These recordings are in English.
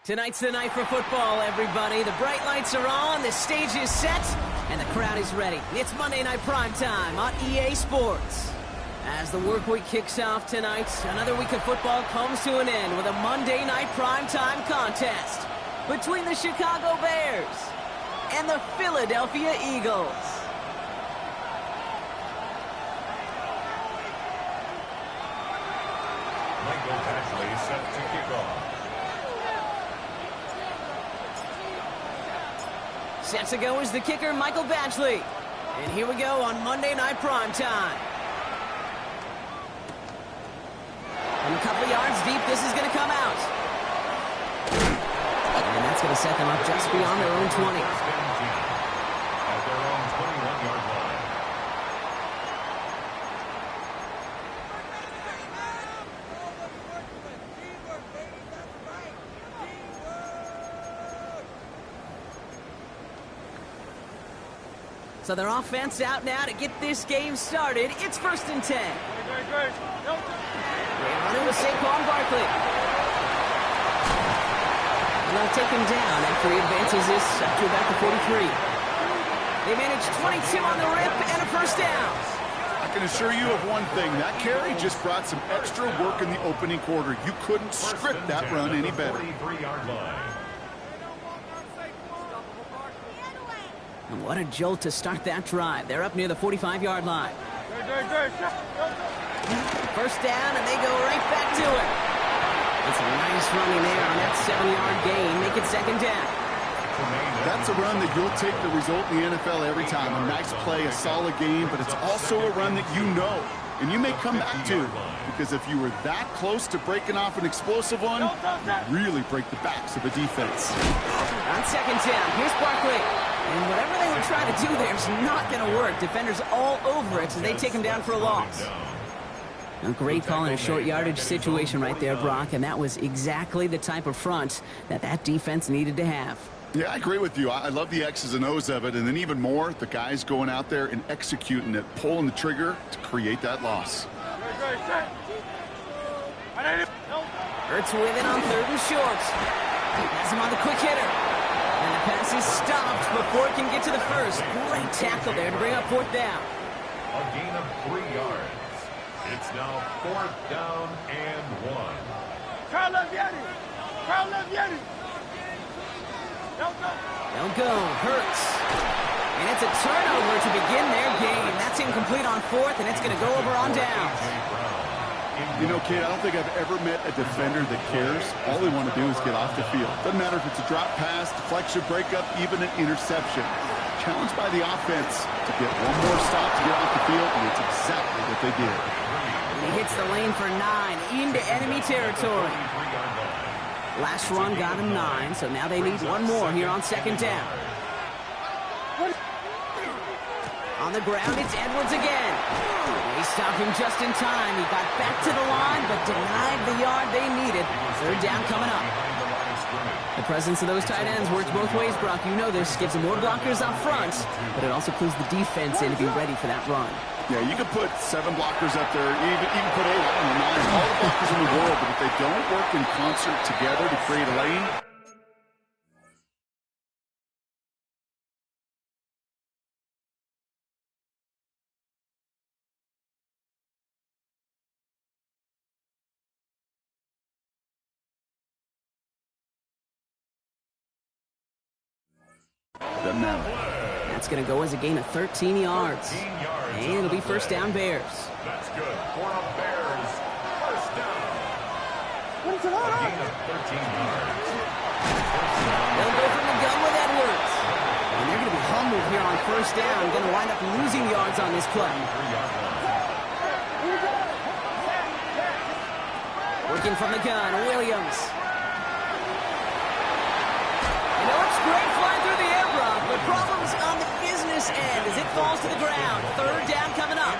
Tonight's the night for football, everybody. The bright lights are on, the stage is set, and the crowd is ready. It's Monday Night Primetime on EA Sports. As the work week kicks off tonight, another week of football comes to an end with a Monday Night Primetime contest between the Chicago Bears and the Philadelphia Eagles. Wk15 set to kick off. Set to go is the kicker, Michael Batchley. And here we go on Monday Night Primetime. From a couple yards deep, this is going to come out. And that's going to set them up just beyond their own 20. At their own 21-yard line. So their offense out now to get this game started. It's 1st and 10. Great running with Saquon Barkley. And they'll take him down after he advances this up to about the 43. They managed 22 on the rip and a first down. I can assure you of one thing. That carry just brought some extra work in the opening quarter. You couldn't script that run any better. 43-yard line. And what a jolt to start that drive. They're up near the 45-yard line. First down, and they go right back to it. It's a nice running there on that 7-yard gain. Make it 2nd down. That's a run that you'll take the result in the NFL every time. A nice play, a solid game, but it's also a run that you know. And you may come back to, because if you were that close to breaking off an explosive one, you really break the backs of a defense. On 2nd down, here's Barkley. And whatever they were trying to do there is not going to work. Defenders all over it, so they take him down for a loss. A great call in a short yardage situation right there, Brock, and that was exactly the type of front that that defense needed to have. Yeah, I agree with you. I love the X's and O's of it, and then even more, the guys going out there and executing it, pulling the trigger to create that loss. Hurts with it on 3rd and short. Has him on the quick hitter. And the pass is stopped before it can get to the first. Great tackle there to bring up 4th down. A gain of 3 yards. It's now 4th down and 1. They'll go. Hurts. And it's a turnover to begin their game. That's incomplete on 4th, and it's going to go over on downs. You know, kid, I don't think I've ever met a defender that cares. All they want to do is get off the field. Doesn't matter if it's a drop pass, deflection, breakup, even an interception. Challenged by the offense to get one more stop to get off the field, and it's exactly what they did. And he hits the lane for 9 into enemy territory. Last run got him 9, so now they need one more here on 2nd down. On the ground, it's Edwards again. They stopped him just in time. He got back to the line, but denied the yard they needed. 3rd down coming up. The presence of those tight ends works both ways, Brock. You know this. Gives them more blockers up front, but it also clues the defense in to be ready for that run. Yeah, you could put 7 blockers up there, even put 8, I don't know, 9, all the blockers in the world, but if they don't work in concert together to create a lane, doesn't matter. That's going to go as a gain of 13 yards. And it'll be 1st down Bears. That's good for the Bears. 1st down. A gain of 13 yards. They'll go from the gun with Edwards. And they're going to be humbled here on 1st down. Going to wind up losing yards on this play. Working from the gun, Williams. You know, it's great flying through the air, Brock, but problems on the business end as it falls to the ground. 3rd down coming up.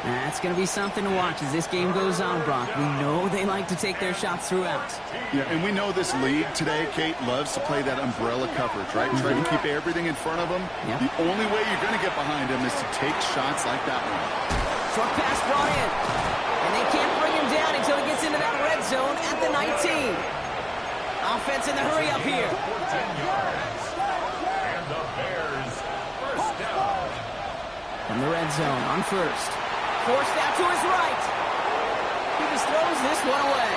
That's going to be something to watch as this game goes on, Brock. We know they like to take their shots throughout. Yeah, and we know this league today, Kate, loves to play that umbrella coverage, right? Try to keep everything in front of them. Yep. The only way you're going to get behind them is to take shots like that one. Short pass brought in. And they can't bring him down until he gets into that red zone at the 19. Offense in the hurry up here. 14 yards. And the Bears first down. From the red zone on first. Forced out to his right. He just throws this one away.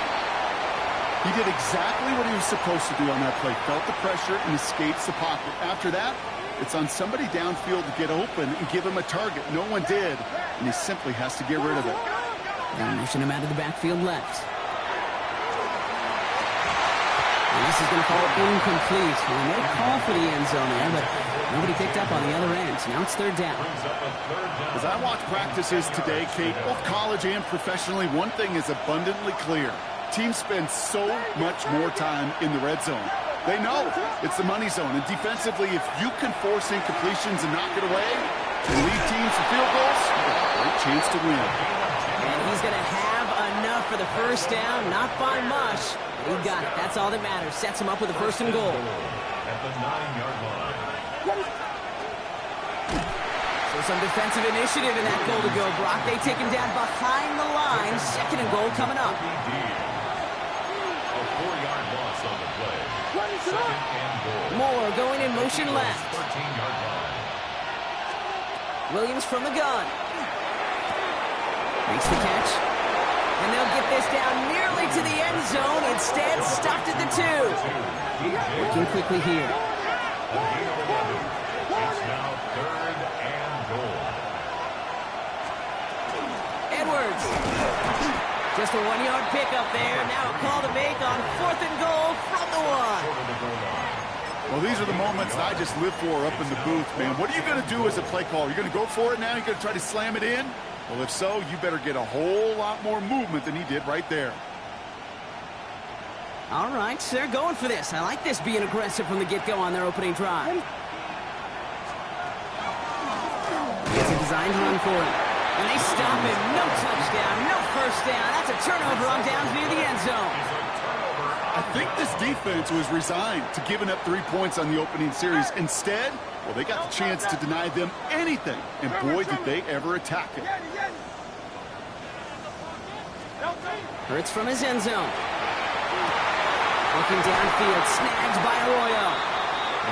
He did exactly what he was supposed to do on that play. Felt the pressure and escapes the pocket. After that, it's on somebody downfield to get open and give him a target. No one did, and he simply has to get rid of it. They motion him out of the backfield left. And this is going to fall incomplete. And no call for the end zone there, but nobody picked up on the other end. So now it's third down. As I watch practices today, Kate, both college and professionally, one thing is abundantly clear. Teams spend so much more time in the red zone. They know it's the money zone. And defensively, if you can force incompletions and knock it away and lead teams to field goals, you have a great chance to win. And he's going to have enough for the first down. Not by much. He got it. That's all that matters. Sets him up with a first and goal. At the 9-yard line. So some defensive initiative in that goal to go, Brock. They take him down behind the line. Second and goal coming up. A 4-yard loss on the play. Second and goal. Moore going in motion left. 13-yard line. Williams from the gun. Makes the catch. And they'll get this down nearly to the end zone. Instead, stopped at the 2. Working quickly here. It's now third and goal. Edwards. Just a 1-yard pickup there. Now a call to make on 4th and goal from the 1. Well, these are the moments that I just live for up in the booth, man. What are you going to do as a play caller? You're going to go for it now? You're going to try to slam it in? Well, if so, you better get a whole lot more movement than he did right there. All right, they're going for this. I like this being aggressive from the get-go on their opening drive. It's a designed run for him. And they stop him. No touchdown, no first down. That's a turnover on downs near the end zone. I think this defense was resigned to giving up 3 points on the opening series. Instead, well, they got the chance to deny them anything. And boy, did they ever attack it. Hurts from his end zone. Looking downfield, snagged by Arroyo.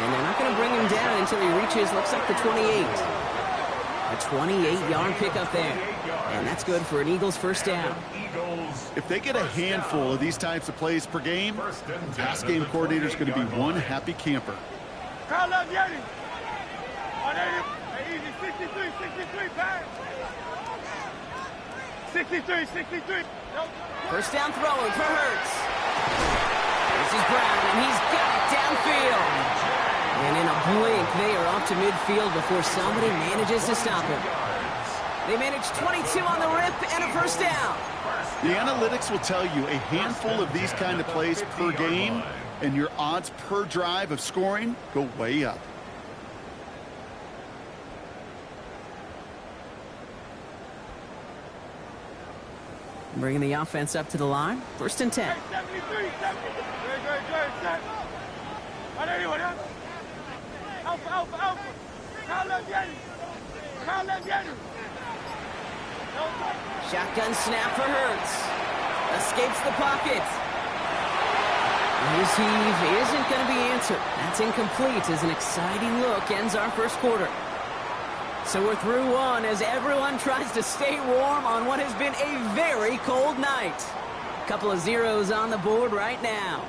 And they're not going to bring him down until he reaches, looks like the 28. A 28-yard pickup there. And that's good for an Eagles first down. If they get a handful of these types of plays per game, the pass game coordinator is going to be one happy camper. 63. First down throwing for Hurts. This is Brown, and he's got it downfield. And in a blink, they are off to midfield before somebody manages to stop him. They manage 22 on the rip and a first down. The analytics will tell you a handful of these kind of plays per game, and your odds per drive of scoring go way up. Bringing the offense up to the line. First and 10. Shotgun snap for Hurts. Escapes the pocket. His heave isn't going to be answered. That's incomplete as an exciting look ends our first quarter. So we're through one as everyone tries to stay warm on what has been a very cold night. Couple of zeros on the board right now.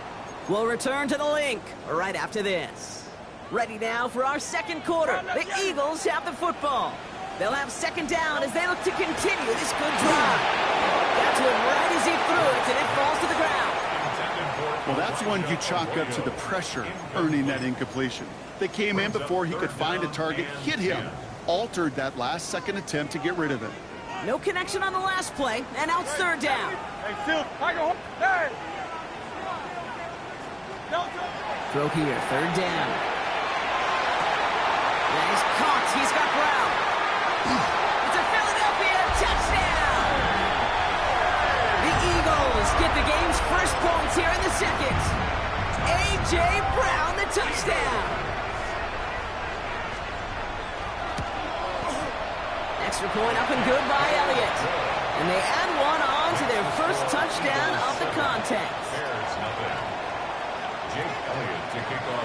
We'll return to the link right after this. Ready now for our second quarter. The Eagles have the football. They'll have second down as they look to continue this good drive. Got to him right as he threw it, and it falls to the ground. Well, that's one you chalk up to the pressure earning that incompletion. They came in before he could find a target, hit him, altered that last-second attempt to get rid of it. No connection on the last play, and now it's third down. Throw here, third down. Nice caught. He's got Brown. It's a Philadelphia A.J. Brown, the touchdown. Extra point up and good by Elliott. And they add one on to their first touchdown of the contest.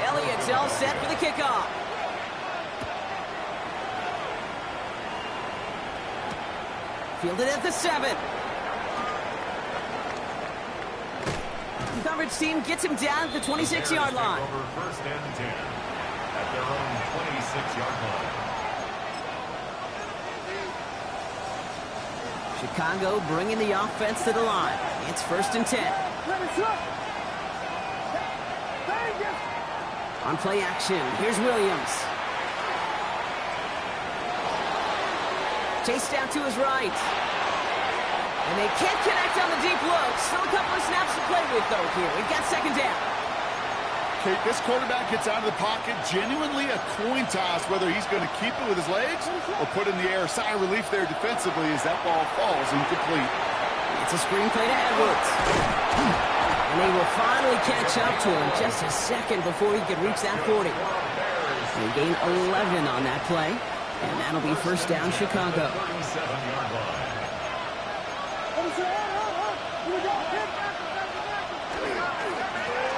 Elliott's all set for the kickoff. Fielded at the 7. The coverage team gets him down at the 26-yard line. First and 10 at their own 26-yard line. Chicago bringing the offense to the line. It's first and 10. On play action, here's Williams. Chased out to his right. And they can't connect on the deep look. Still a couple of snaps to play with, though, here. We've got second down. Okay, this quarterback gets out of the pocket. Genuinely a coin toss whether he's going to keep it with his legs or put in the air. Sigh of relief there defensively as that ball falls incomplete. It's a screen play to Edwards. And they will finally catch up to him just a second before he could reach that 40. They gain 11 on that play. And that'll be first down, Chicago.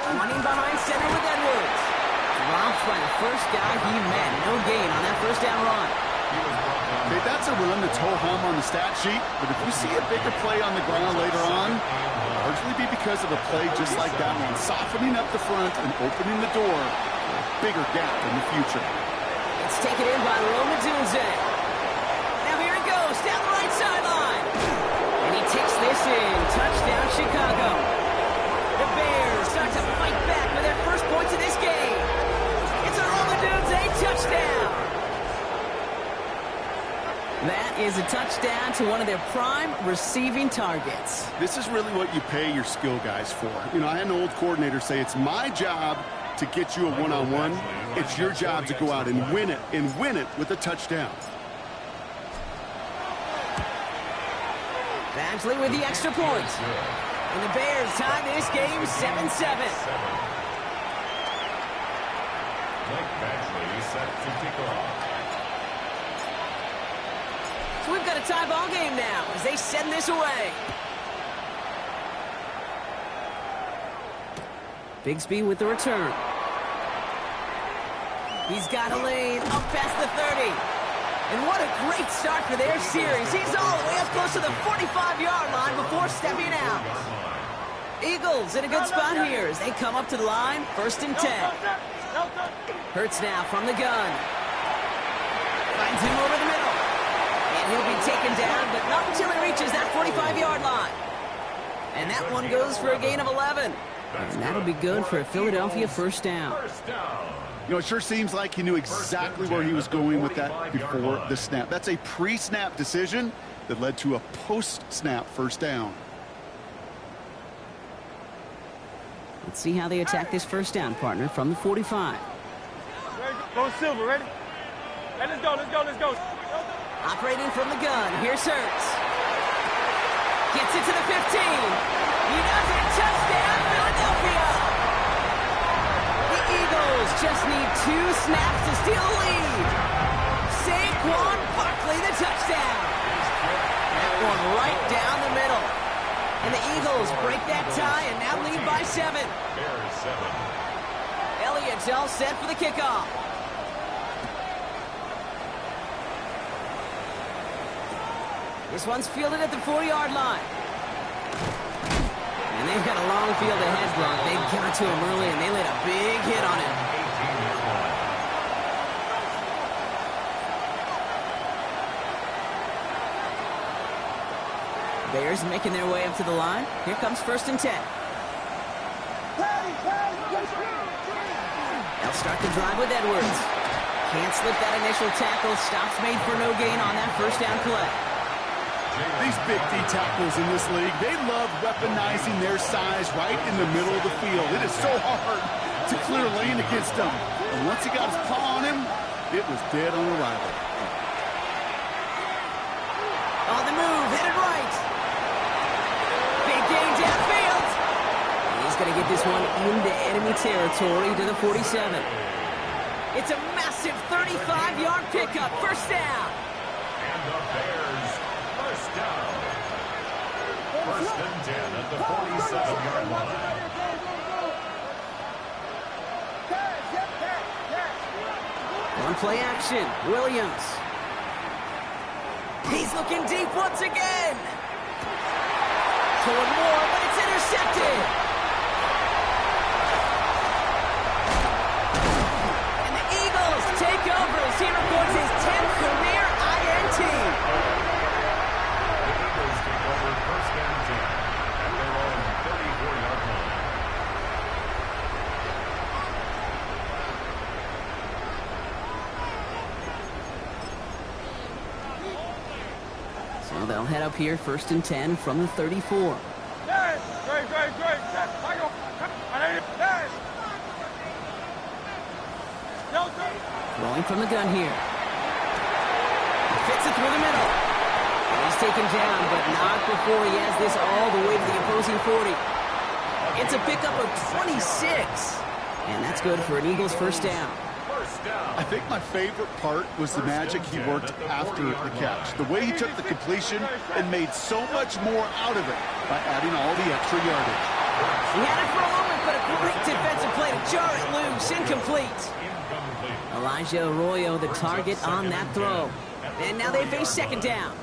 Running behind center with Edwards. Dropped by the first guy he met. No gain on that first down run. Okay, that's a run that's ho-hum on the stat sheet, but if you see a bigger play on the ground later on, it'll largely be because of a play just like that one, softening up the front and opening the door for a bigger gap in the future. It's taken in by Roma Dunze. Now here it goes, down the right sideline. And he takes this in. Touchdown, Chicago. The Bears start to fight back with their first points of this game. It's a Roma Dunze touchdown. That is a touchdown to one of their prime receiving targets. This is really what you pay your skill guys for. You know, I had an old coordinator say it's my job to get you a one-on-one. It's your job to go out and win it with a touchdown. Badgley with the extra point. And the Bears tie this game 7-7. Mike Badgley set to kick off. So we've got a tie ball game now as they send this away. Bigsby with the return. He's got a lane up past the 30. And what a great start for their series. He's all the way up close to the 45-yard line before stepping out. Eagles in a good spot here as they come up to the line, first and 10. Hurts now from the gun. Finds him over the middle. And he'll be taken down, but not until he reaches that 45-yard line. And that one goes for a gain of 11. And that'll be good for a Philadelphia first down. You know, it sure seems like he knew exactly where he was going with that before the snap. That's a pre-snap decision that led to a post-snap first down. Let's see how they attack this first down, partner, from the 45. Go Silver, ready? Hey, let's go. Operating from the gun, here's Hurts. Gets it to the 15. He does it, touchdown, Philadelphia! The Eagles just need 2 snaps to steal a lead. Saquon Barkley, the touchdown. That one right down the middle. And the Eagles break that tie and now lead by 7. Elliott's all set for the kickoff. This one's fielded at the 4-yard line. And they've got a long field ahead block. They got to him early, and they laid a big hit on him. Bears making their way up to the line. Here comes first and 10. They'll start the drive with Edwards. Can't slip that initial tackle. Stops made for no gain on that first down play. These big D tackles in this league, they love weaponizing their size right in the middle of the field. It is so hard to clear lane against them. And once he got his paw on him, it was dead on arrival. On the move, hit it right. Big gain downfield. He's going to get this one into enemy territory to the 47. It's a massive 35-yard pickup. First down. And the Bears, first down. First and 10 at the 47-yard line. On play action, Williams. He's looking deep once again. Toward Moore, but it's intercepted. And the Eagles take over as he records his 10th career INT. The Eagles take over first and 10 at their own 34-yard line. So they'll head up here first and 10 from the 34. Throwing from the gun here. Fits it through the middle. And he's taken down, but not before he has this all the way to the opposing 40. It's a pickup of 26. And that's good for an Eagles first down. I think my favorite part was the magic he worked after the catch. The way he took the completion and made so much more out of it by adding all the extra yardage. He had it for a moment, but a great defensive play to jar it loose. Incomplete. Elijah Arroyo, the target on that throw. And now they face second down.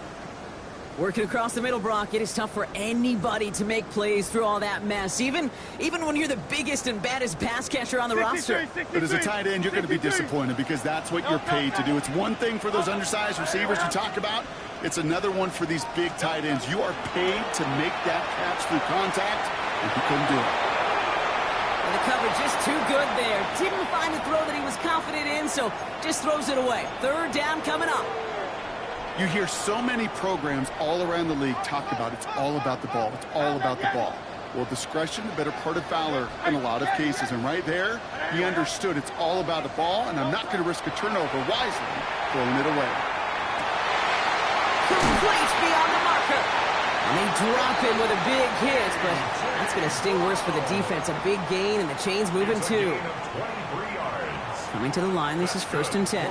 Working across the middle, Brock, it is tough for anybody to make plays through all that mess, even when you're the biggest and baddest pass catcher on the roster. But as a tight end, you're going to be disappointed because that's what you're paid to do. It's one thing for those undersized receivers you talk about. It's another one for these big tight ends. You are paid to make that catch through contact, and he couldn't do it. And the coverage just too good there. Didn't find the throw that he was confident in, so just throws it away. Third down coming up. You hear so many programs all around the league talk about it's all about the ball. It's all about the ball. Well, discretion, the better part of valor in a lot of cases. And right there, he understood it's all about the ball, and I'm not going to risk a turnover wisely, throwing it away. Complete beyond the marker. And they drop him with a big hit, but that's going to sting worse for the defense. A big gain, and the chain's moving too. Coming to the line, this is first and 10.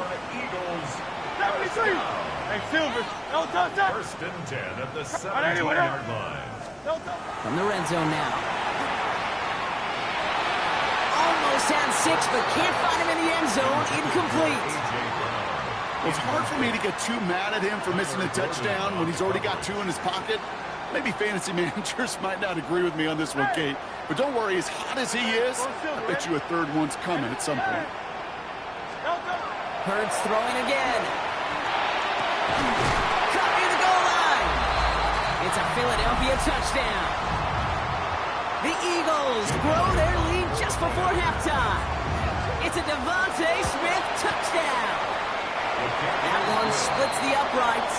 Hey, Silver, don't touch that. First and 10 at the 17-yard line. From the red zone now. Almost had 6, but can't find him in the end zone. Incomplete. Well, it's hard for me to get too mad at him for missing a touchdown when he's already got 2 in his pocket. Maybe fantasy managers might not agree with me on this one, Kate. But don't worry, as hot as he is, I bet you a third one's coming at some point. Hurts throwing again. Cut near the goal line. It's a Philadelphia touchdown. The Eagles grow their lead just before halftime. It's a Devontae Smith touchdown. That one splits the uprights.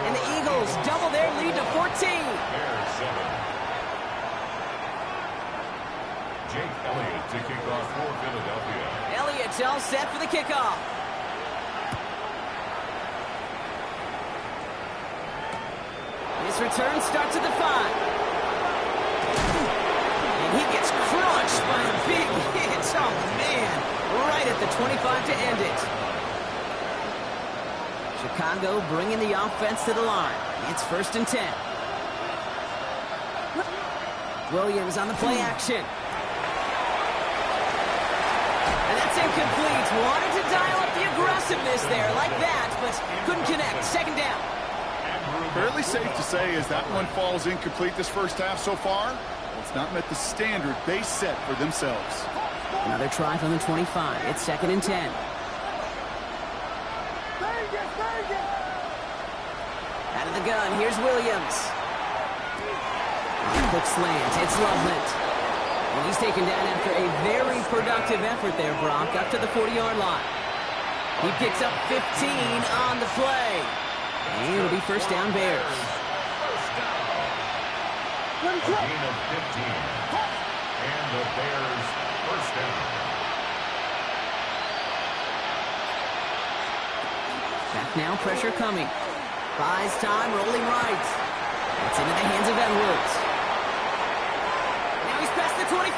And the Eagles double their lead to 14. Jake Elliott to kick off for Philadelphia. Elliott's all set for the kickoff. His return starts at the 5. And he gets crushed by a big hit. Oh, man. Right at the 25 to end it. Chicago bringing the offense to the line. It's first and 10. Williams on the play action. And that's incomplete. Wanted to dial up the aggressiveness there like that, but couldn't connect. Second down. Fairly safe to say as that one falls incomplete this first half so far, well, it's not met the standard they set for themselves. Another try from the 25. It's second and 10. Out of the gun, here's Williams. Quick slant, it's Loveland. And he's taken down after a very productive effort there, Brock, up to the 40-yard line. He picks up 15 on the play. And it'll be first down, Bears. A gain of 15. And the Bears first down. Back now, pressure coming. Buys time, rolling right. It's into the hands of Edwards. Now he's past the 25.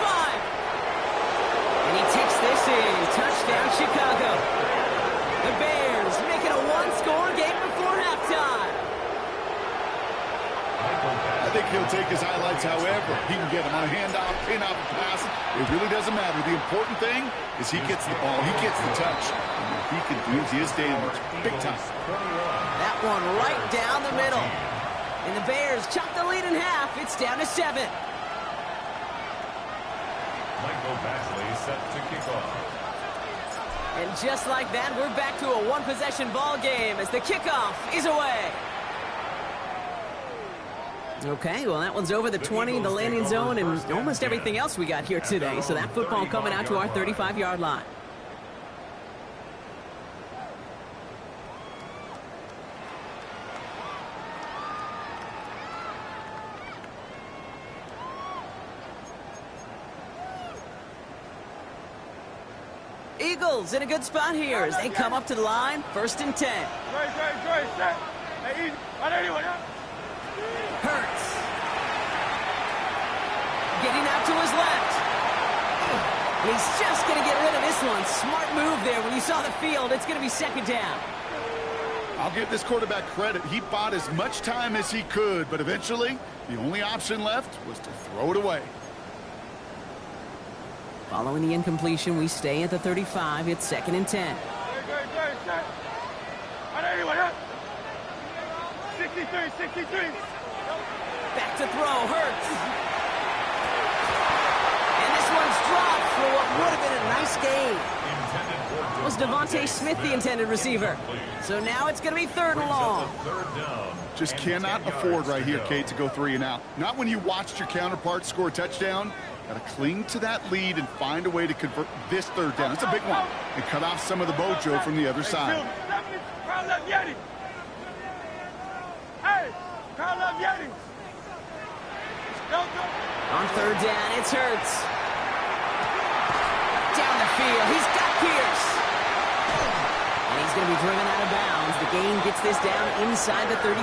And he takes this in. Touchdown, Chicago. The Bears make it a one-score game before halftime. I think he'll take his highlights however he can get them on a handoff, pin-off, pass. It really doesn't matter. The important thing is he gets the ball, he gets the touch. And if he can do his damage, big time. That one right down the middle. And the Bears chop the lead in half. It's down to 7. Michael Basley set to kick off. And just like that, we're back to a one-possession ball game as the kickoff is away. Okay, well, that one's over the 20, the landing zone, and almost everything else we got here today. So that football coming out to our 35-yard line. Eagles in a good spot here as they come up to the line, 1st and 10. Hurts. Getting out to his left. And he's just going to get rid of this one. Smart move there when you saw the field. It's going to be 2nd down. I'll give this quarterback credit. He bought as much time as he could, but eventually the only option left was to throw it away. Following the incompletion, we stay at the 35. It's 2nd and 10. 63. Back to throw, Hurts. And this one's dropped for what would have been a nice game. Was Devontae Smith the intended receiver? So now it's going to be 3rd and long. Just cannot afford right here, Kate, to go 3 and out. Not when you watched your counterpart score a touchdown. Got to cling to that lead and find a way to convert this 3rd down. It's a big one. And cut off some of the mojo from the other side. On 3rd down, it's Hurts. Down the field, he's got Pierce. And he's going to be driven out of bounds. The gain gets this down inside the 35.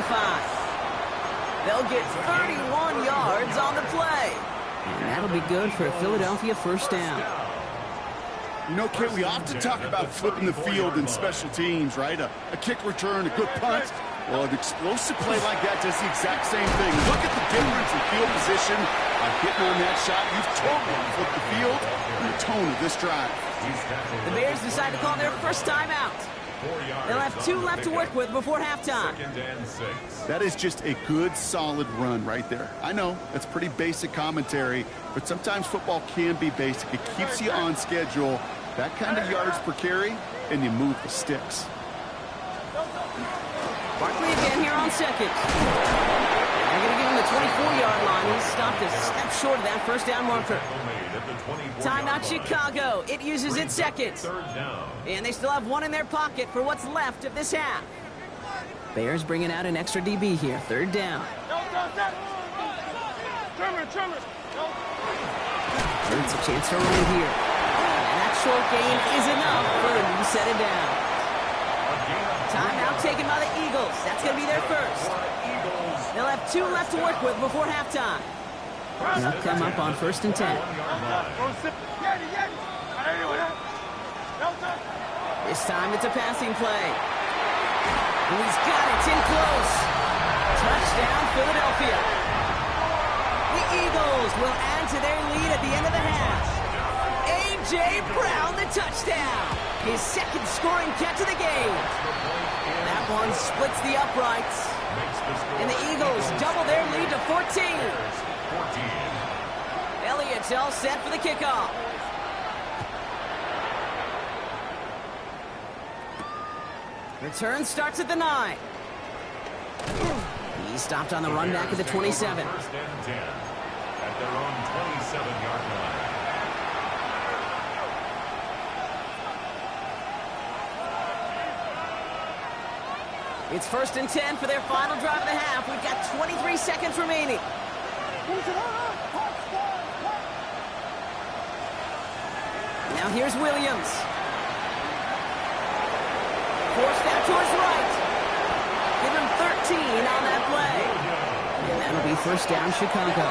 They'll get 31 yards on the play. And that'll be good for a Philadelphia 1st down. You know, Kate, we often talk about flipping the field in special teams, right? A kick return, a good punt. Well, an explosive play like that does the exact same thing. Look at the difference in field position. By hitting on that shot, you've totally flipped the field and the tone of this drive. The Bears decide to call their first timeout. They'll have 2 left to work with before halftime. That is just a good, solid run right there. I know, that's pretty basic commentary, but sometimes football can be basic. It keeps you on schedule, that kind of yards per carry, and you move the sticks. Barkley again here on 2nd. They're going to give him the 24-yard line. He's stopped a step short of that 1st down marker. Timeout Chicago. It uses its 2nd. And they still have 1 in their pocket for what's left of this half. Bears bringing out an extra DB here. 3rd down. Hurts a chance to run here. And that short gain is enough for them to set it down. Timeout taken by the Eagles. That's going to be their first. They'll have 2 left to work with before halftime. They'll come up on 1st and 10. This time it's a passing play. And he's got it. It's in close. Touchdown, Philadelphia. The Eagles will add to their lead at the end of the half. A.J. Brown, the touchdown. His 2nd scoring catch of the game. That one splits the uprights. And the Eagles double their lead to 14. Elliott's all set for the kickoff. Return starts at the 9. He stopped on the run back at the 27. 1st and 10 at their own 27-yard line. It's 1st and 10 for their final drive of the half. We've got 23 seconds remaining. Now here's Williams. Forced out to his right. Give him 13 on that play. And that'll be 1st down Chicago.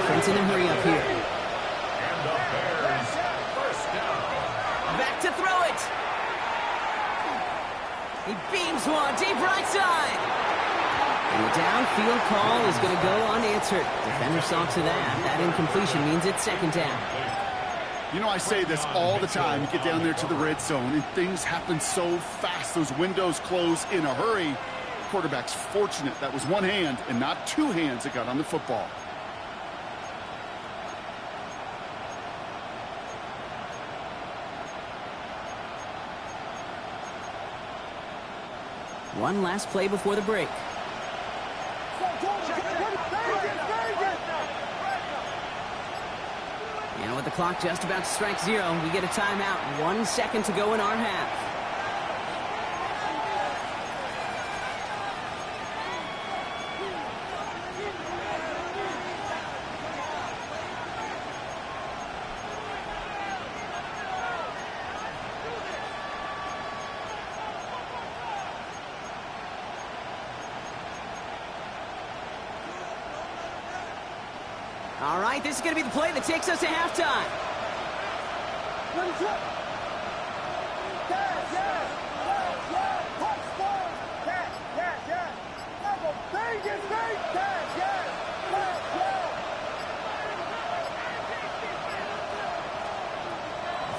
Offense in a hurry up here. the Bears first down. Back to throw it. He beams one deep right side. And the downfield call is going to go unanswered. Defender saw to that. That incompletion means it's second down. You know, I say this all the time. You get down there to the red zone, and things happen so fast. Those windows close in a hurry. Quarterback's fortunate that was one hand and not two hands that got on the football. One last play before the break. And with the clock just about to strike zero, we get a timeout. 1 second to go in our half. All right, this is going to be the play that takes us to halftime.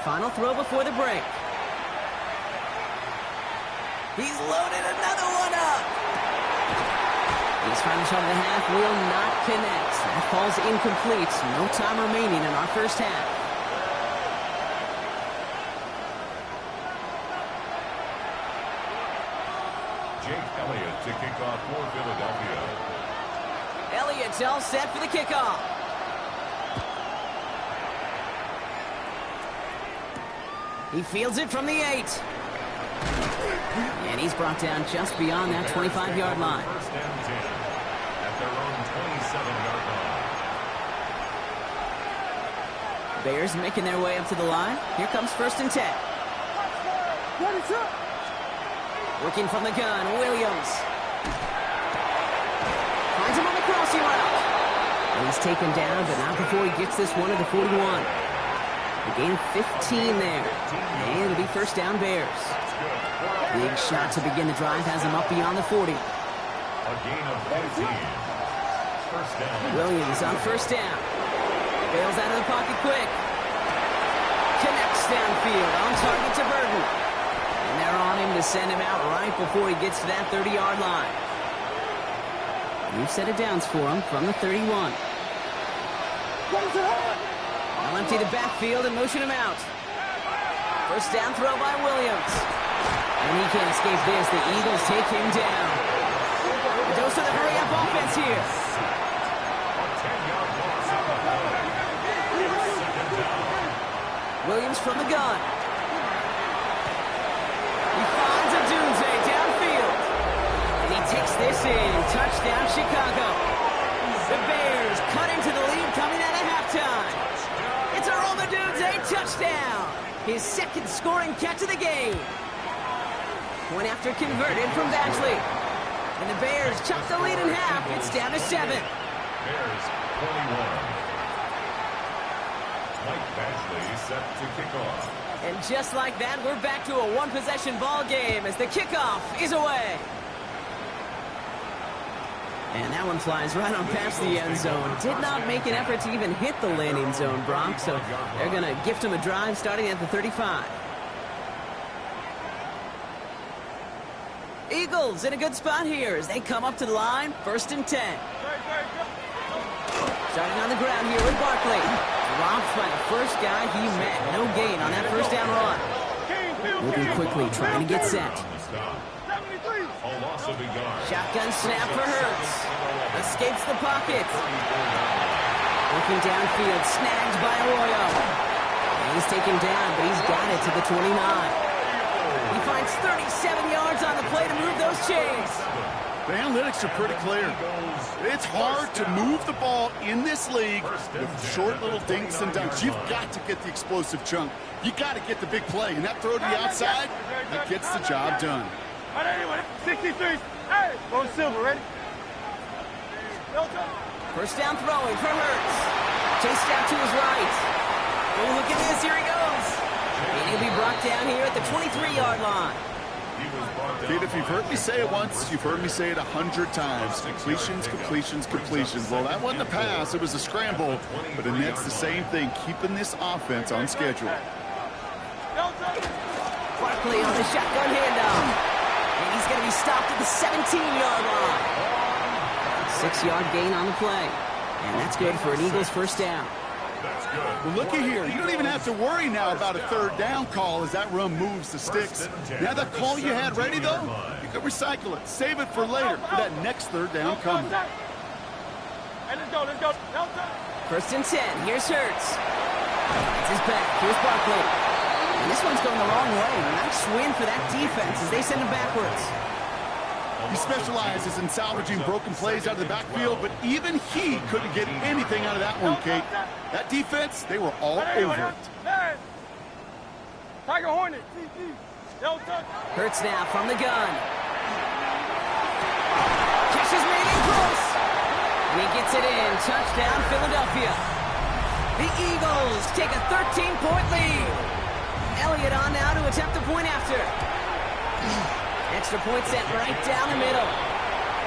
Final throw before the break. He's loaded another one up. His final shot of the half will not connect. That falls incomplete. No time remaining in our first half. Jake Elliott to kick off for Philadelphia. Elliott's all set for the kickoff. He fields it from the 8. And he's brought down just beyond that 25-yard line. First down 10 at their own 27-yard line. Bears making their way up to the line. Here comes first and 10. Working from the gun, Williams. Finds him on the crossing route. And he's taken down, but not before he gets this one to the 41. A gain of 15 there. And it'll be first down Bears. Big shot to begin the drive has him up beyond the 40. A gain of 15. First down. Williams on first down. Bails out of the pocket quick. Connects downfield on target to Burton. And they're on him to send him out right before he gets to that 30-yard line. New set of downs for him from the 31. They'll empty the backfield and motion him out. First down throw by Williams. And he can't escape this. The Eagles take him down. A dose of the hurry-up offense here. A 10-yard loss on the play. Second down. Williams from the gun. He finds a Dunze downfield. And he takes this in. Touchdown, Chicago. The Bears cut into the lead coming out of halftime. It's a Roma Dunze touchdown. His second scoring catch of the game. Point after converted from Badgley. And the Bears chop the lead in half. It's down to 7. Bears 21. Mike Badgley set to kick off. And just like that, we're back to a one-possession ball game as the kickoff is away. And that one flies right on past the end zone. Did not make an effort to even hit the landing zone, Brock. So they're going to gift him a drive starting at the 35. Eagles in a good spot here as they come up to the line. First and 10. Starting on the ground here with Barkley. Dropped by the first guy he met. No gain on that first down run. Moving quickly, trying to get set. A loss of a yard. Shotgun snap for Hurts. Escapes the pocket. Looking downfield, snagged by Arroyo. And he's taken down, but he's got it to the 29. He finds 37 yards on the play to move those chains. The analytics are pretty clear. It's hard to move the ball in this league with short little dinks and dunks. You've got to get the explosive chunk. You got to get the big play. And that throw to the outside, that gets the job done. 63. Hey, go Silver, ready? First down throwing for Hurts. Chased out to his right. Oh, look at this. Here he goes. And he'll be brought down here at the 23-yard line. Kid, if you've heard me say it once, you've heard me say it 100 times. Completions, completions, completions. Well, that wasn't a pass. It was a scramble. But Annette's the same thing, keeping this offense on schedule. Barkley on the shotgun handoff. And he's going to be stopped at the 17-yard line. 6-yard gain on the play. And that's good for an Eagles first down. Well, looky here. You don't even have to worry now about a third down call as that run moves the sticks. Now that call you had ready, though, you can recycle it. Save it for later for that next third down coming. Hey, let's go, let's go. First and 10. Here's Hurts. It's his back. Here's Barkley. And this one's going the wrong way. Nice win for that defense as they send him backwards. He specializes in salvaging broken plays out of the backfield, but even he couldn't get anything out of that one, Kate. That defense, they were all over it. Tiger Hornet. Hurts now from the gun. Catch is made in close. And he gets it in. Touchdown, Philadelphia. The Eagles take a 13-point lead. Elliott on now to attempt the point after. Extra point set right down the middle.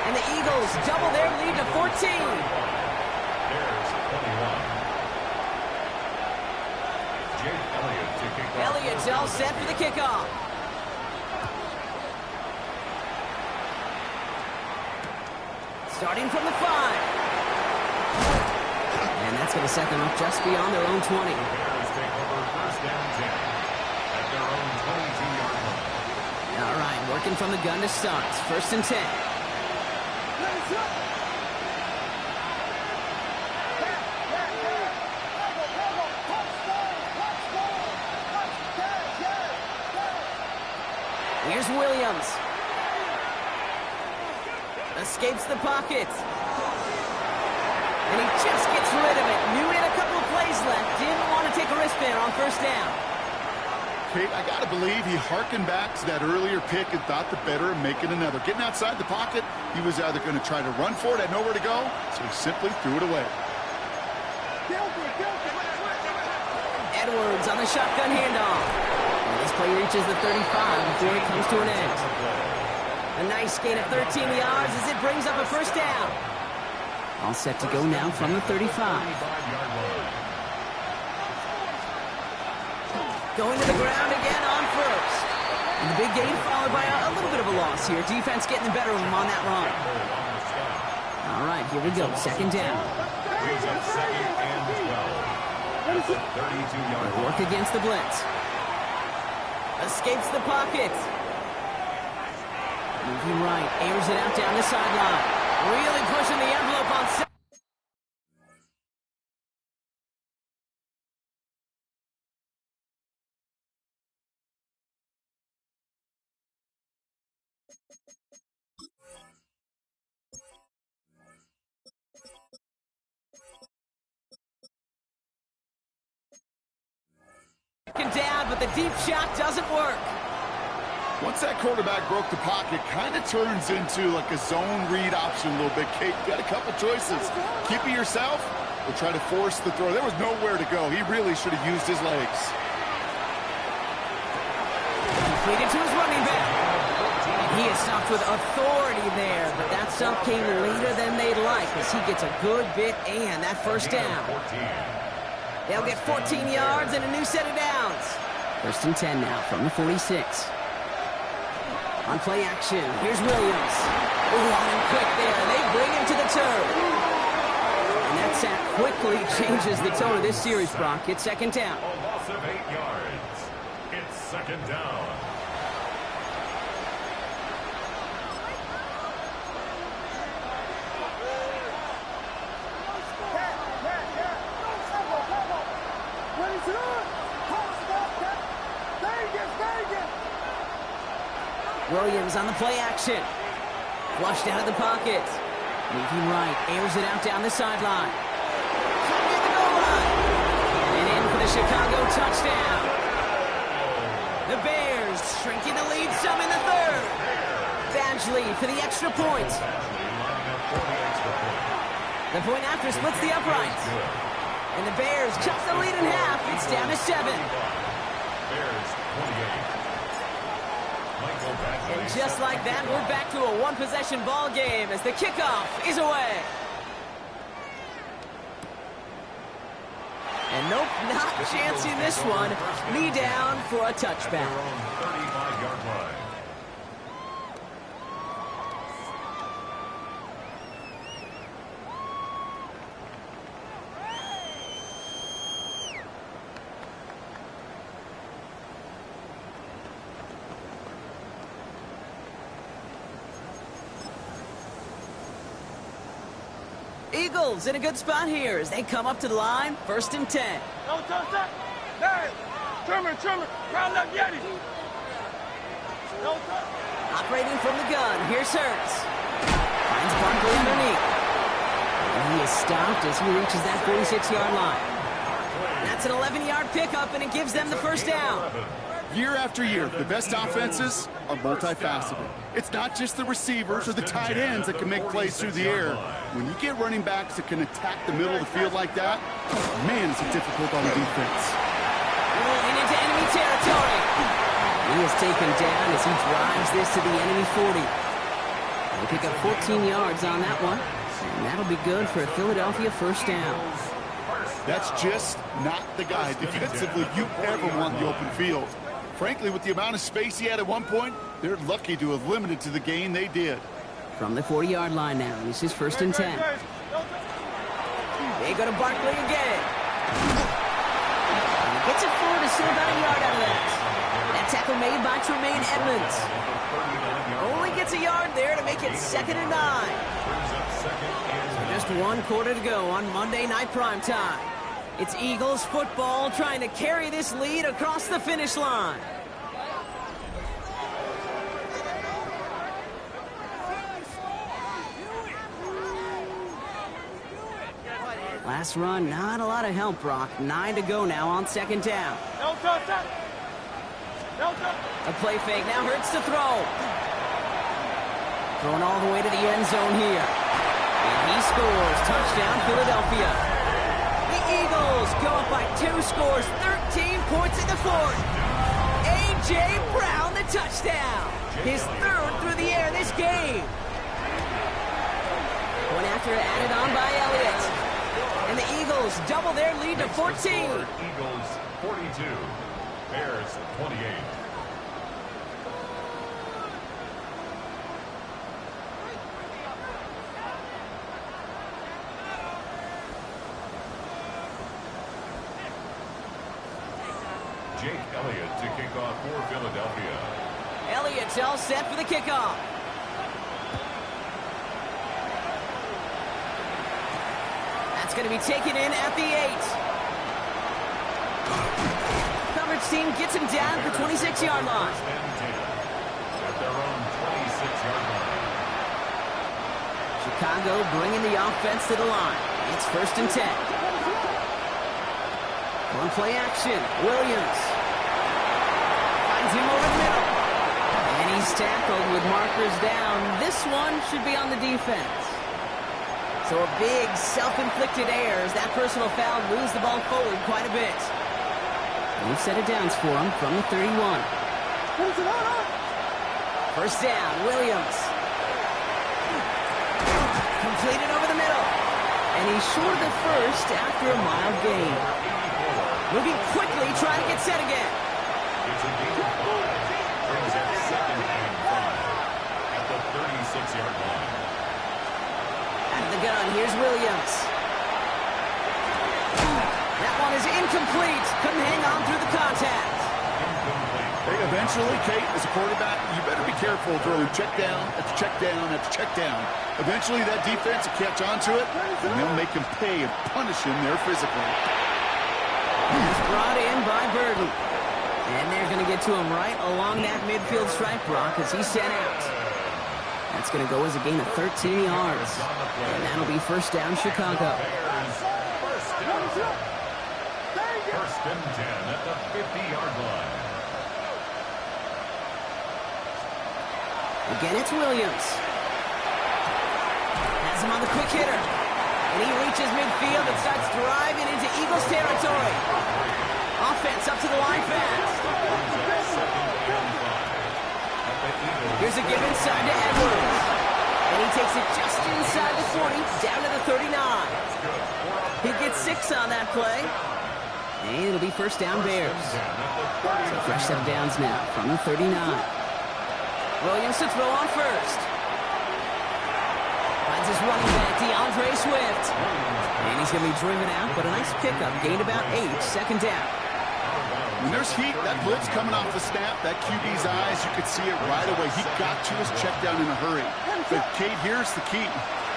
And the Eagles double their lead to 14. There's 21. Jake Elliott to kick off. Elliott's all set for the kickoff. Starting from the 5. And that's going to set them up just beyond their own 20. Bears take over first down 10 at their own 22-yard line. All right, working from the gun to start. First and 10. Here's Williams. Escapes the pocket. And he just gets rid of it. Knew he had a couple of plays left. Didn't want to take a risk there on first down. Kate, I got to believe he harkened back to that earlier pick and thought the better of making another. Getting outside the pocket, he was either going to try to run for it, had nowhere to go, so he simply threw it away. Edwards on the shotgun handoff. And this play reaches the 35 before it comes to an end. A nice gain of 13 yards as it brings up a first down. All set to go now from the 35. Going to the ground again on first. And the big gain followed by a little bit of a loss here. Defense getting the better of him on that run. All right, here we go. Second down. Brings up second and 12 at the 32-yard line. Work against the blitz. Escapes the pocket. Moving right. Airs it out down the sideline. Really pushing the envelope on second. Down, but the deep shot doesn't work. Once that quarterback broke the pocket, kind of turns into like a zone read option a little bit. Kate, got a couple choices. Keep it yourself or try to force the throw. There was nowhere to go. He really should have used his legs. Completed to his running back. And he is stopped with authority there, but that stop came later than they'd like as he gets a good bit and that first down. They'll get 14 yards and a new set of downs. First and 10 now from the 46. On play action, here's Williams. Ooh, on him quick there. They bring him to the turf. And that sack quickly changes the tone of this series, Brock. It's second down. A loss of 8 yards. It's second down. Williams on the play action. Flushed out of the pocket. Moving right, airs it out down the sideline. And in for the Chicago touchdown. The Bears shrinking the lead some in the third. Badgley for the extra point. The point after splits the uprights. And the Bears cut the lead in half. It's down to 7. Bears 28. And just like that, we're back to a one-possession ball game as the kickoff is away. And nope, not chancing this one. Knee down for a touchback. 35-yard line. Eagles in a good spot here as they come up to the line, 1st and 10. No touch that. Hey, trimmer, round up Yeti. No touch. Operating from the gun, here's Hurts. Finds Barkley underneath. And he is stopped as he reaches that 46-yard line. That's an 11-yard pickup, and it gives them the first down. Year after year, the best offenses are multifaceted. It's not just the receivers or the tight ends that can make plays through the air. When you get running backs that can attack the middle of the field like that, man, is it difficult on the defense. Rolling into enemy territory. He is taken down as he drives this to the enemy 40. They pick up 14 yards on that one, and that'll be good for a Philadelphia first down. That's just not the guy defensively you ever want in the open field. Frankly, with the amount of space he had at one point, they're lucky to have limited to the gain they did. From the 40-yard line now, this is 1st and 10. They go to Barkley again. And he gets it forward to still about a yard out of that. That tackle made by Tremaine Edmonds. Only gets a yard there to make it 2nd and 9. So just 1 quarter to go on Monday Night Primetime. It's Eagles football trying to carry this lead across the finish line. Last run, not a lot of help, Brock. 9 to go now on 2nd down. No touch that. No touch. A play fake now Hurts to throw. Thrown all the way to the end zone here. And he scores. Touchdown, Philadelphia. The Eagles go up by 2 scores, 13 points in the 4th. A.J. Brown, the touchdown. His 3rd through the air this game. One after added on by Elliott. And the Eagles double their lead to 14. Eagles 42, Bears 28. Jake Elliott to kick off for Philadelphia. Elliott's all set for the kickoff. That's going to be taken in at the 8. Coverage team gets him down at the 26-yard line. At their own 26-yard line. Chicago bringing the offense to the line. It's 1st and 10. On play action, Williams finds him over the middle. And he's tackled with markers down. This one should be on the defense. So a big self-inflicted error as that personal foul moves the ball forward quite a bit. We've set it down for him from the 31. First down, Williams. Completed over the middle. And he's short of the first after a mild gain. Moving quickly, trying to get set again. It's a gain of 5. Brings up 2nd and 5 at the 36-yard line. Out of the gun, here's Williams. That one is incomplete. Couldn't hang on through the contact. Hey, eventually, Kate, as a quarterback, you better be careful throwing check down after check down after check down. Eventually, that defense will catch on to it, and they'll make him pay and punish him there physically. He's brought in by Burton. And they're going to get to him right along that midfield stripe, Brock, as he's sent out. That's going to go as a gain of 13 yards. And that'll be 1st down, Chicago. First and 10 at the 50-yard line. Again, it's Williams. Has him on the quick hitter. And he reaches midfield and starts driving into Eagles territory. Offense up to the line fast. Here's a give inside to Edwards. And he takes it just inside the 40, down to the 39. He gets 6 on that play. And it'll be first down Bears. So fresh set of downs now from the 39. Williams to throw on first. Finds his running back, DeAndre Swift. And he's going to be driven out, but a nice pickup. Gained about 8, second down. When there's heat, that blitz coming off the snap, that QB's eyes, you could see it right away. He got to his check down in a hurry. But, Kate, here's the key.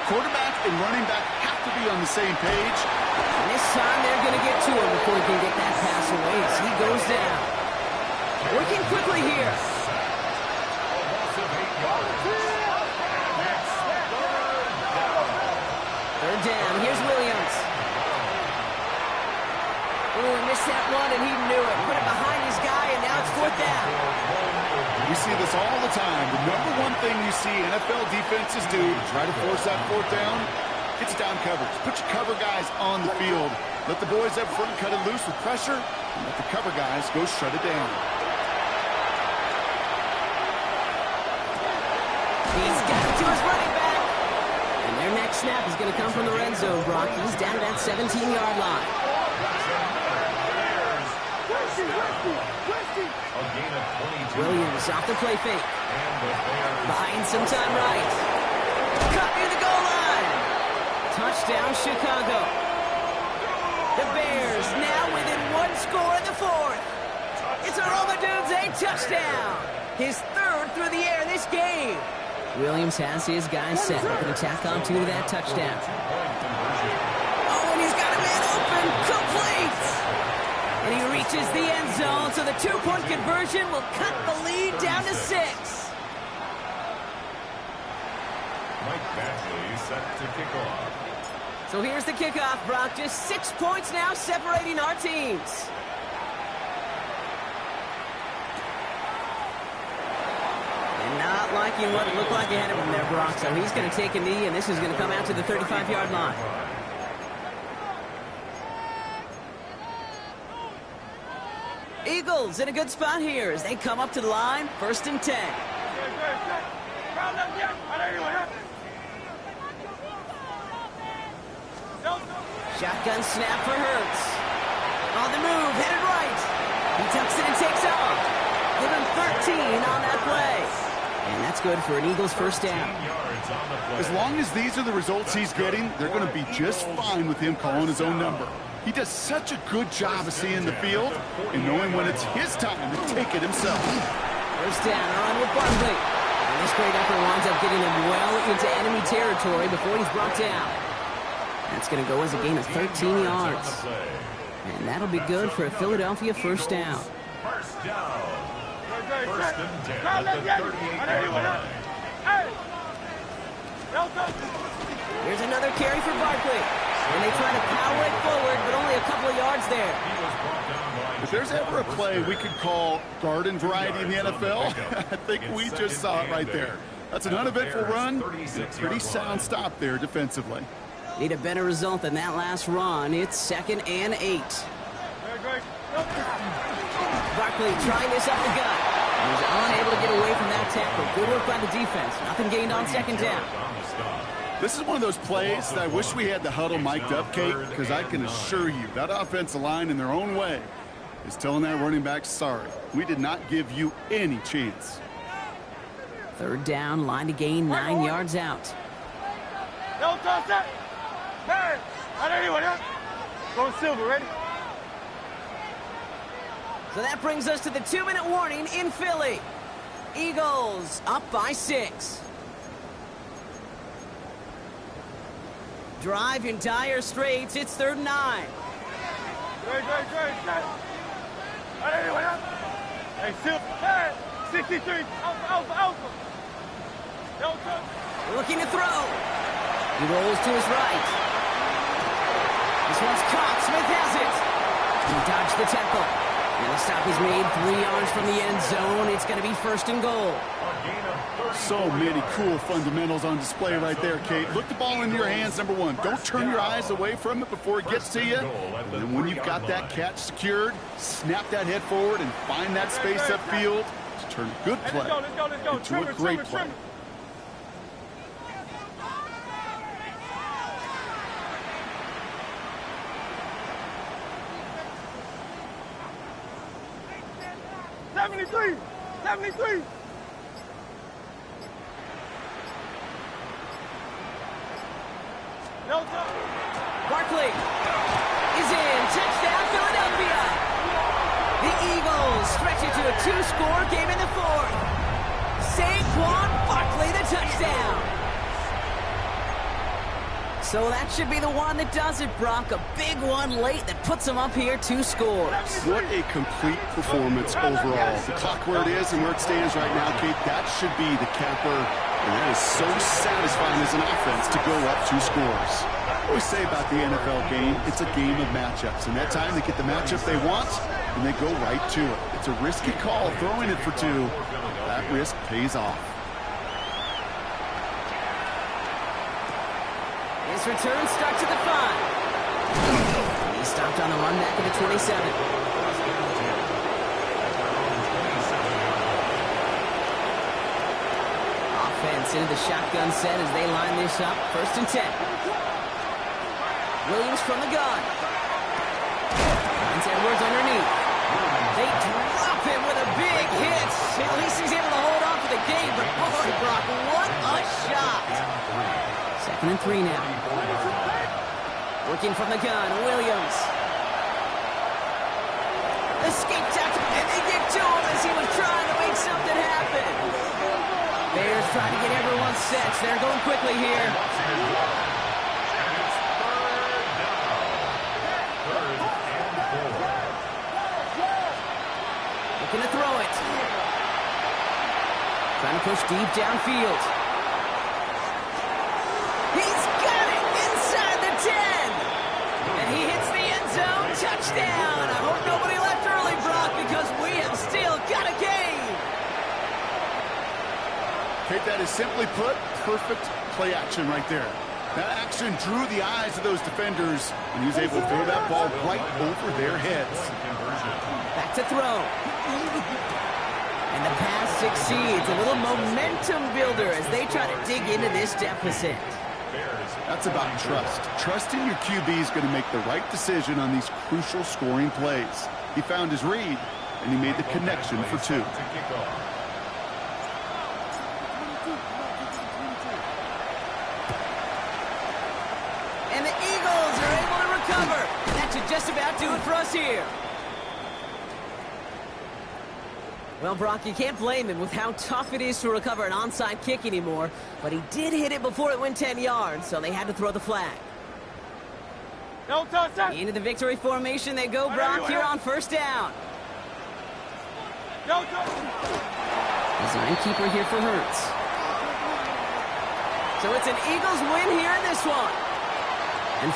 Quarterback and running back have to be on the same page. And this time they're going to get to him before he can get that pass away as he goes down. Working quickly here. Third down. Here's Williams. Oh, he missed that one, and he knew it. Put it behind his guy, and now it's fourth down. We see this all the time. The number one thing you see NFL defenses do to try to force that fourth down, it's down coverage. Put your cover guys on the field. Let the boys up front cut it loose with pressure, and let the cover guys go shut it down. He's got it to his running back. And their next snap is going to come from the red zone, Brock. He's down to that 17-yard line. Williams off the play fake. Buying some time right. Cut near the goal line. Touchdown, Chicago. The Bears now within 1 score in the fourth. It's a Romadude's a touchdown. His third through the air this game. Williams has his guys set. Looking to tack on 2 to that touchdown. Oh, and he's got a man open. Complete. And he reaches the end zone, so the 2-point conversion will cut the lead down to 6. Mike Badgley set to kick off. So here's the kickoff, Brock. Just 6 points now separating our teams. And not liking what it looked like ahead of him there, Brock. So he's going to take a knee, and this is going to come out to the 35-yard line. Eagles in a good spot here as they come up to the line, 1st and 10. Shotgun snap for Hurts. On the move, headed right. He tucks it and takes off. Give him 13 on that play. And that's good for an Eagles first down. As long as these are the results he's getting, they're going to be just fine with him calling his own number. He does such a good job of seeing the field and knowing when it's his time to take it himself. First down, on with Barkley. And this great effort winds up getting him well into enemy territory before he's brought down. That's going to go as a gain of 13 yards. And that'll be good for a Philadelphia first down. First down. First and 10 at the 38-yard line. Here's another carry for Barkley. And they try to power it forward, but only a couple of yards there. If there's ever a play we could call garden variety in the NFL, I think we just saw it right there. That's an uneventful run, and a pretty sound stop there defensively. Need a better result than that last run. It's 2nd and 8. Barkley trying this up the gut. He's unable to get away from that tackle. Good work by the defense. Nothing gained on 2nd down. This is one of those plays that I wish we had the huddle mic'd up, Kate, because I can assure you that offensive line in their own way is telling that running back, sorry, we did not give you any chance. 3rd down, line to gain 9 yards out. Go Silver, ready? So that brings us to the 2-minute warning in Philly. Eagles up by 6. Drive in dire straits. It's 3rd and 9. Hey, Silver. 63. Alpha. Looking to throw. He rolls to his right. This one's caught. Smith has it. He dodged the tackle. And the stop is made 3 yards from the end zone. It's going to be 1st and goal. So many cool fundamentals on display right there, Kate. Look the ball into your hands, number one. Don't turn your eyes away from it before it gets to you. And then when you've got that catch secured, snap that head forward and find that space upfield to turn a good play into a great play. Barkley is in. Touchdown, Philadelphia. The Eagles stretch it to a 2-score game in the 4th. Saquon Barkley, the touchdown. So that should be the one that does it, Brock. A big one late that puts them up here 2 scores. What a complete performance overall. The clock where it is and where it stands right now, Kate, that should be the capper. And that is so satisfying as an offense to go up 2 scores. I always say about the NFL game, it's a game of matchups. And that time they get the matchup they want, and they go right to it. It's a risky call throwing it for 2. That risk pays off. His return starts at the 5. He stopped on the run back at the 27. Offense into the shotgun set as they line this up. 1st and 10. Williams from the gun. Finds Edwards underneath. They drop him with a big hit. At least he's able to hold on for the game, but boy, Brock, what a shot. 2nd and 3 now. Working from the gun, Williams. Escape tackle, and they get to him as he was trying to make something happen. Bears trying to get everyone set. They're going quickly here. Looking to throw it. Trying to push deep downfield. He's got it inside the 10. And he hits the end zone. Touchdown. I hope nobody left early, Brock, because we have still got a game. Kate, that is simply put, perfect play action right there. That action drew the eyes of those defenders, and he was able to throw that ball right over their heads. Back to throw. And the pass succeeds. A little momentum builder as they try to dig into this deficit. That's about trust. Trusting your QB is going to make the right decision on these crucial scoring plays. He found his read, and he made the connection for 2. And the Eagles are able to recover. That should just about do it for us here. Well, Brock, you can't blame him with how tough it is to recover an onside kick anymore, but he did hit it before it went 10 yards, so they had to throw the flag. Into the victory formation they go, Brock, here on 1st down. Design keeper here for Hurts. So it's an Eagles win here in this one.